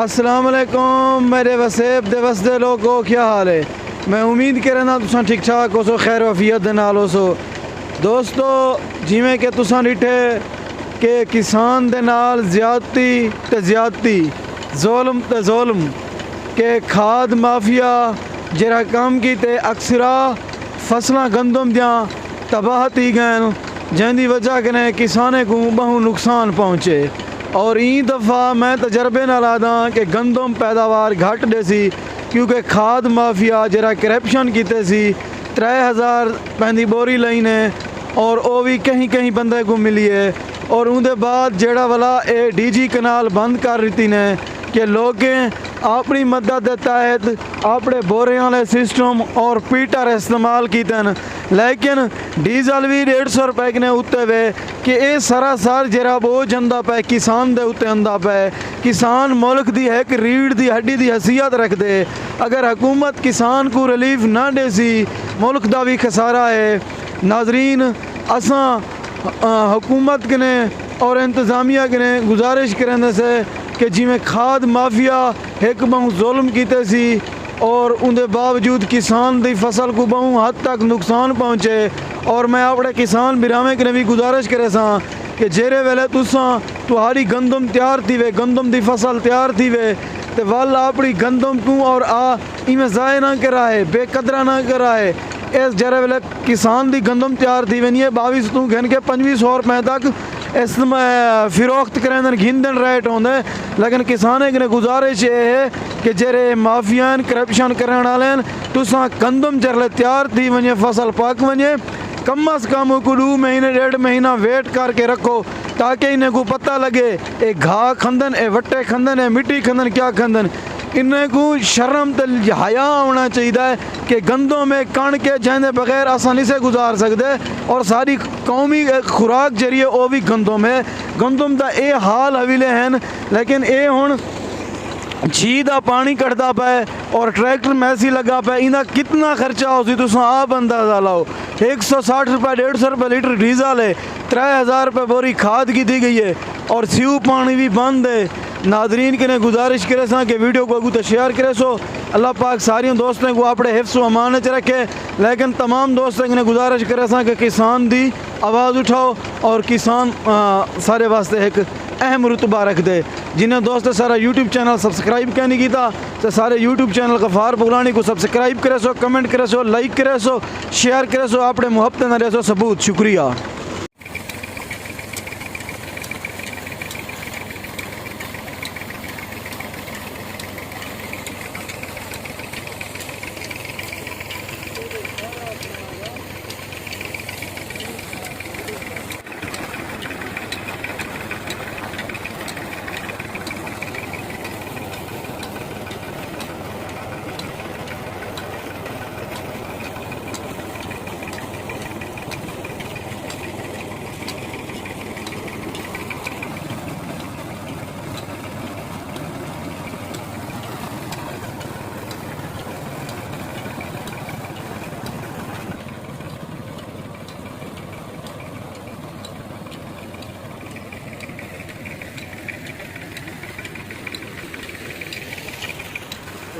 अस्सलाम वालेकुम मेरे वसेब दिवस दे लोगो, क्या हाल है। मैं उम्मीद करना तुसा ठीक ठाक हो सो, खैर वफियत दे नाल हो सो। दोस्तों जिमें कि तुसा डिठे कि किसान दे नाल ज़्यादती ते ज़्यादती, ज़ुल्म ते ज़ुल्म के खाद माफिया जरा काम कीते अक्सरा फसलां गंदम दियां तबाह थी गए, जैंदी वजह कने किसाने को बहु नुकसान पहुँचे। और ई दफ़ा मैं तजर्बे नाल आदा कि गंदम पैदावार घट देसी, क्योंकि खाद माफिया जरा करप्शन कीते सी। 3000 पैंदी बोरी लई ने और वो भी कहीं कहीं बंदे को मिली है। और उनके बाद जेड़ा वाला ए DG कनाल बंद कर रही ने कि लोगें अपनी मदद के तहत अपने बोरे वाले सिस्टम और पीटर इस्तेमाल कीते न, लेकिन डीजल भी 150 रुपए ने उत्ते वे कि ये सरासर जरा बोझ आंदा पे किसान दे उत्ते आंदा पे। किसान मुल्क दी एक रीढ़ दी हड्डी दी हैसियत रखदे, अगर हुकूमत किसान को रिलीफ ना दे सी मुल्क दा भी खसारा है। नाजरीन, असा हुकूमत कने और इंतज़ामिया कने गुजारिश करें से कि जिमें खाद माफिया एक बहु जुल्म कीते सी और उनके बावजूद किसान की फसल को बहु हद तक नुकसान पहुँचे। और मैं अपने किसान बिरावे के भी गुजारिश करे सा कि जेरे वेले तुसा तुम्हारी गंदम तैयार थी वे, गंदम की फसल तैयार थी वे, तो वल अपनी गंदम को और इमें ज़ाय ना कराए, बेकदरा ना कराए। इस जरे वेले किसान की गंदम तैयार थी वे नहीं है 22 तू घन के 2500 रुपए तक इस फिरोख्त करें घिंदन रेट होंगे। लेकिन किसाने ने गुजारिश ये है कि जेरे माफियान करप्शन करने वाले तुसा गंदम जरले तैयार थी वने, फसल पक वने, कम अज़ कम को 2 महीने 1.5 महीना वेट करके रखो, ताकि इन्हें को पता लगे ए घाह खंदन, ए वट्टे खंदन, ए मिट्टी खंदन, क्या खंदन। इन्हें को शर्म तो हया होना चाहिए कि गंदों में कण के जाने बगैर आसानी से गुजार सकते, और सारी कौमी खुराक जरिए वो भी गंदम है। गंदम का ये हाल हवीले हैं, लेकिन ये हुण झी का पानी कटता पे और ट्रैक्टर मैसी लगा पे, इनका कितना खर्चा हो सी तुम आप अंदाजा लाओ। 160 रुपये 150 रुपये लीटर डीजल है, 3000 रुपये बोरी खाद की दी गई है और सीव पानी भी बंद है। नादरीन के ने गुजारिश करे सा कि वीडियो को अगू तो शेयर करे सो। अल्लाह पाक सारियों दोस्तों को अपने हिफ्स व अमान च रखे, लेकिन तमाम दोस्तों ने गुजारिश करे सा कि किसान की आवाज़ उठाओ और किसान सारे वास्ते एक अहम रुतबा रख दे। जिन्हें दोस्त सारा यूट्यूब चैनल सब्सक्राइब क्या नहीं किया तो सारे यूट्यूब चैनल गफ़ार बुगलानी को सब्सक्राइब करे सो, कमेंट करे सो, लाइक करे सो, शेयर करे सो, अपने मुहब्बत न रहे सो सबूत। शुक्रिया।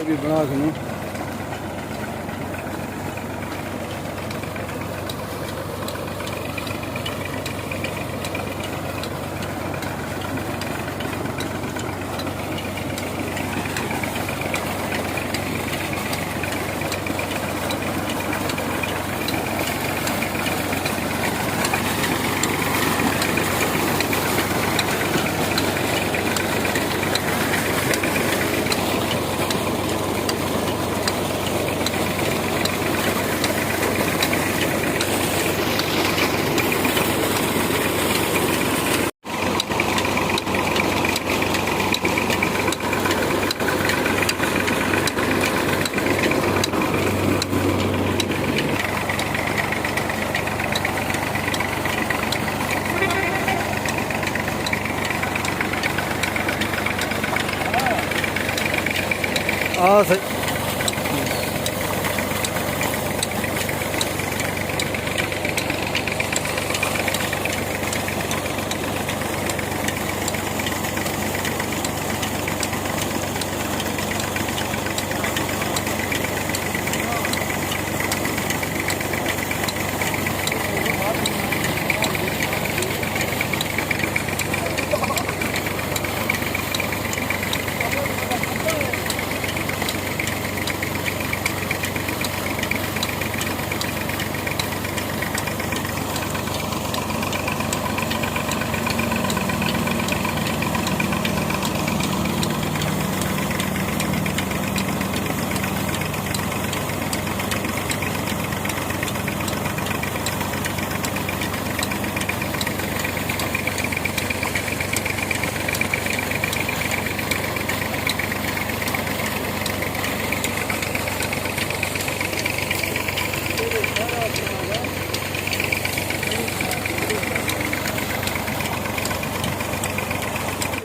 भी बना दूँ। सही